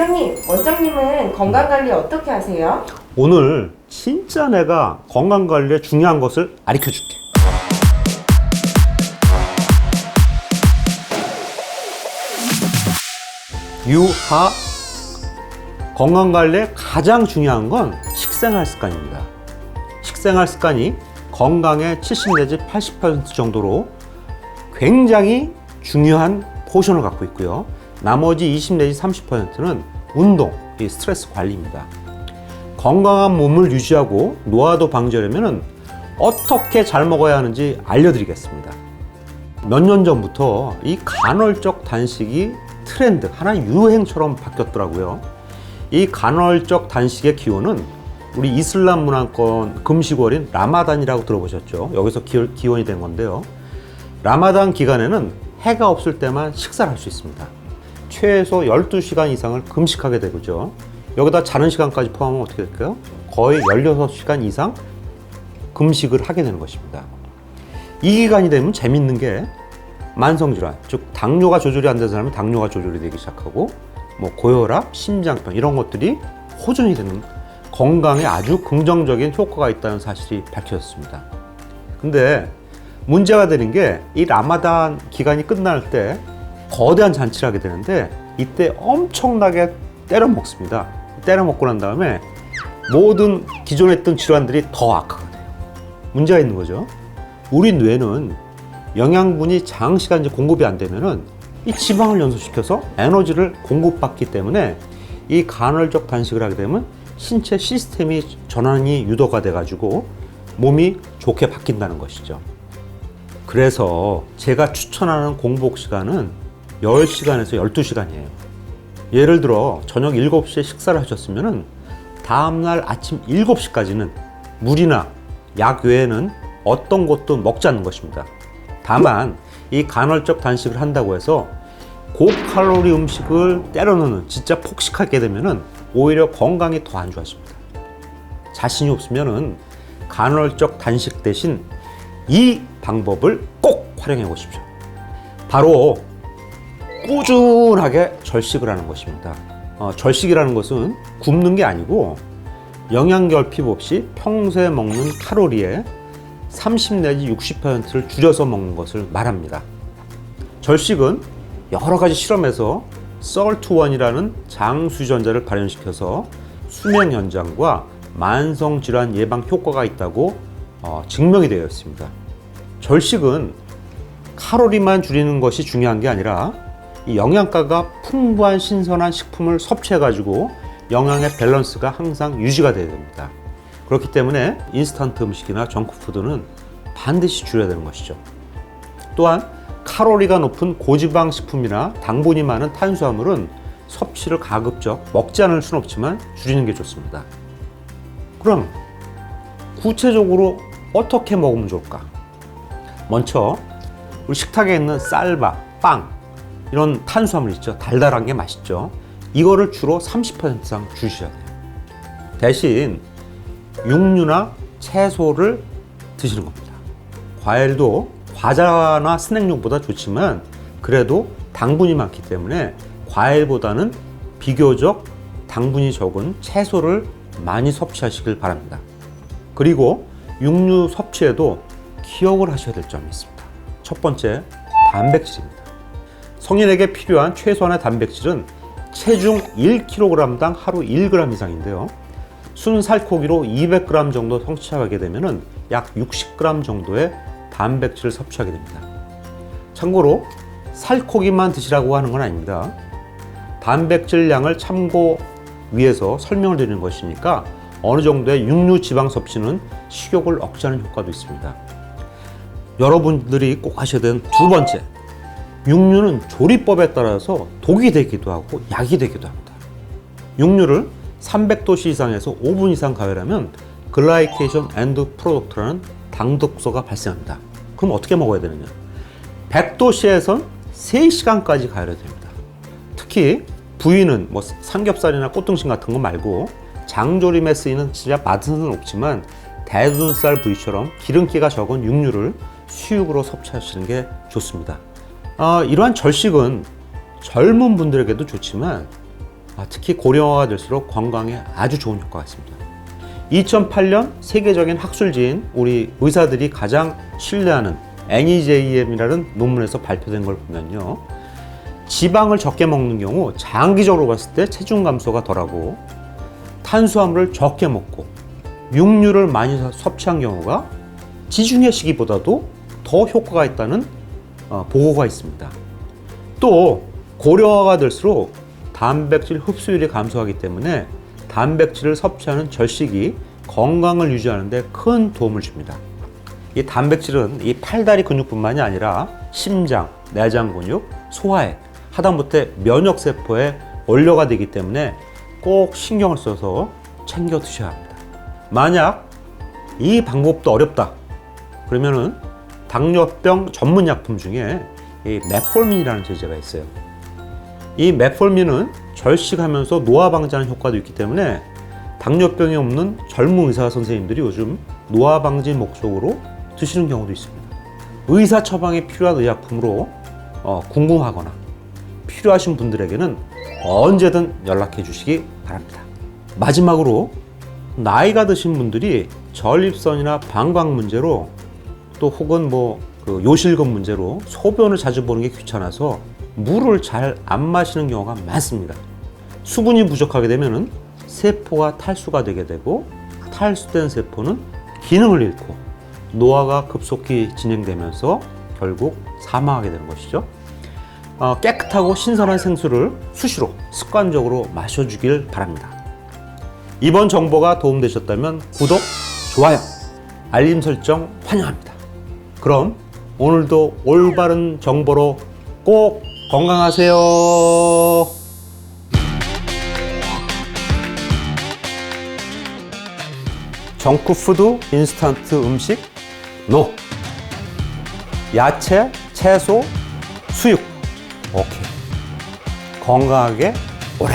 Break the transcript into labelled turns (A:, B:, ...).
A: 원장님은 건강관리 어떻게 하세요?
B: 오늘 진짜 내가 건강관리에 중요한 것을 가르쳐줄게. 유하 건강관리에 가장 중요한 건 식생활 습관입니다. 식생활 습관이 건강의 70 내지 80% 정도로 굉장히 중요한 포션을 갖고 있고요. 나머지 20 내지 30%는 운동, 이 스트레스 관리입니다. 건강한 몸을 유지하고 노화도 방지하려면 어떻게 잘 먹어야 하는지 알려드리겠습니다. 몇 년 전부터 이 간헐적 단식이 트렌드, 하나의 유행처럼 바뀌었더라고요. 이 간헐적 단식의 기원은 우리 이슬람 문화권 금식월인 라마단이라고 들어보셨죠? 여기서 기원이 된 건데요. 라마단 기간에는 해가 없을 때만 식사를 할 수 있습니다. 최소 12시간 이상을 금식하게 되죠. 여기다 자는 시간까지 포함하면 어떻게 될까요? 거의 16시간 이상 금식을 하게 되는 것입니다. 이 기간이 되면 재밌는 게 만성질환, 즉 당뇨가 조절이 안 되는 사람은 당뇨가 조절이 되기 시작하고 뭐 고혈압, 심장병 이런 것들이 호전이 되는 건강에 아주 긍정적인 효과가 있다는 사실이 밝혀졌습니다. 근데 문제가 되는 게 이 라마단 기간이 끝날 때 거대한 잔치를 하게 되는데 이때 엄청나게 때려 먹습니다. 때려 먹고 난 다음에 모든 기존에 있던 질환들이 더 악화가 돼요. 문제가 있는 거죠. 우리 뇌는 영양분이 장시간 공급이 안 되면은 이 지방을 연소시켜서 에너지를 공급받기 때문에 이 간헐적 단식을 하게 되면 신체 시스템이 전환이 유도가 돼 가지고 몸이 좋게 바뀐다는 것이죠. 그래서 제가 추천하는 공복 시간은 10시간에서 12시간이에요. 예를 들어 저녁 7시에 식사를 하셨으면 다음날 아침 7시까지는 물이나 약 외에는 어떤 것도 먹지 않는 것입니다. 다만 이 간헐적 단식을 한다고 해서 고칼로리 음식을 때려 넣는 진짜 폭식하게 되면은 오히려 건강이 더 안 좋아집니다. 자신이 없으면은 간헐적 단식 대신 이 방법을 꼭 활용해 보십시오. 바로 꾸준하게 절식을 하는 것입니다. 절식이라는 것은 굶는 게 아니고 영양 결핍 없이 평소에 먹는 칼로리의 30 내지 60%를 줄여서 먹는 것을 말합니다. 절식은 여러 가지 실험에서 SALT1이라는 장수전자를 발현시켜서 수명 연장과 만성질환 예방 효과가 있다고 증명이 되어 있습니다. 절식은 칼로리만 줄이는 것이 중요한 게 아니라 이 영양가가 풍부한 신선한 식품을 섭취해가지고 영양의 밸런스가 항상 유지가 돼야 됩니다. 그렇기 때문에 인스턴트 음식이나 정크푸드는 반드시 줄여야 되는 것이죠. 또한 칼로리가 높은 고지방 식품이나 당분이 많은 탄수화물은 섭취를 가급적 먹지 않을 수는 없지만 줄이는 게 좋습니다. 그럼 구체적으로 어떻게 먹으면 좋을까? 먼저 우리 식탁에 있는 쌀밥, 빵 이런 탄수화물 있죠. 달달한 게 맛있죠. 이거를 주로 30% 이상 줄이셔야 돼요. 대신 육류나 채소를 드시는 겁니다. 과일도 과자나 스낵용보다 좋지만 그래도 당분이 많기 때문에 과일보다는 비교적 당분이 적은 채소를 많이 섭취하시길 바랍니다. 그리고 육류 섭취에도 기억을 하셔야 될 점이 있습니다. 첫 번째, 단백질입니다. 성인에게 필요한 최소한의 단백질은 체중 1kg당 하루 1g 이상인데요. 순 살코기로 200g 정도 섭취하게 되면 약 60g 정도의 단백질을 섭취하게 됩니다. 참고로 살코기만 드시라고 하는 건 아닙니다. 단백질 양을 참고 위해서 설명을 드리는 것이니까 어느 정도의 육류 지방 섭취는 식욕을 억제하는 효과도 있습니다. 여러분들이 꼭 하셔야 되는 두 번째, 육류는 조리법에 따라서 독이 되기도 하고 약이 되기도 합니다. 육류를 300도씨 이상에서 5분 이상 가열하면 글라이케이션 엔드 프로덕트라는 당독소가 발생합니다. 그럼 어떻게 먹어야 되느냐? 100도씨에선 3시간까지 가열해야 됩니다. 특히 부위는 뭐 삼겹살이나 꽃등심 같은 거 말고 장조림에 쓰이는 진짜 맛은 없지만 대둔살 부위처럼 기름기가 적은 육류를 수육으로 섭취하시는 게 좋습니다. 이러한 절식은 젊은 분들에게도 좋지만 특히 고령화가 될수록 건강에 아주 좋은 효과가 있습니다. 2008년 세계적인 학술지인 우리 의사들이 가장 신뢰하는 NEJM이라는 논문에서 발표된 걸 보면요, 지방을 적게 먹는 경우 장기적으로 봤을 때 체중 감소가 덜하고, 탄수화물을 적게 먹고 육류를 많이 섭취한 경우가 지중해 시기보다도 더 효과가 있다는 보고가 있습니다. 또 고령화가 될수록 단백질 흡수율이 감소하기 때문에 단백질을 섭취하는 절식이 건강을 유지하는 데 큰 도움을 줍니다. 이 단백질은 이 팔다리 근육뿐만이 아니라 심장, 내장 근육, 소화에, 하다못해 면역세포에 원료가 되기 때문에 꼭 신경을 써서 챙겨 드셔야 합니다. 만약 이 방법도 어렵다 그러면은 당뇨병 전문 약품 중에 이 메폴민이라는 제제가 있어요. 이 메폴민은 절식하면서 노화 방지하는 효과도 있기 때문에 당뇨병이 없는 젊은 의사 선생님들이 요즘 노화 방지 목적으로 드시는 경우도 있습니다. 의사 처방이 필요한 의약품으로 궁금하거나 필요하신 분들에게는 언제든 연락해 주시기 바랍니다. 마지막으로 나이가 드신 분들이 전립선이나 방광 문제로 또 혹은 요실금 문제로 소변을 자주 보는 게 귀찮아서 물을 잘 안 마시는 경우가 많습니다. 수분이 부족하게 되면 세포가 탈수가 되게 되고, 탈수된 세포는 기능을 잃고 노화가 급속히 진행되면서 결국 사망하게 되는 것이죠. 깨끗하고 신선한 생수를 수시로 습관적으로 마셔주길 바랍니다. 이번 정보가 도움되셨다면 구독, 좋아요, 알림 설정 환영합니다. 그럼 오늘도 올바른 정보로 꼭 건강하세요. 정크푸드, 인스턴트 음식 NO. 야채, 채소, 수육 오케이. 건강하게 오래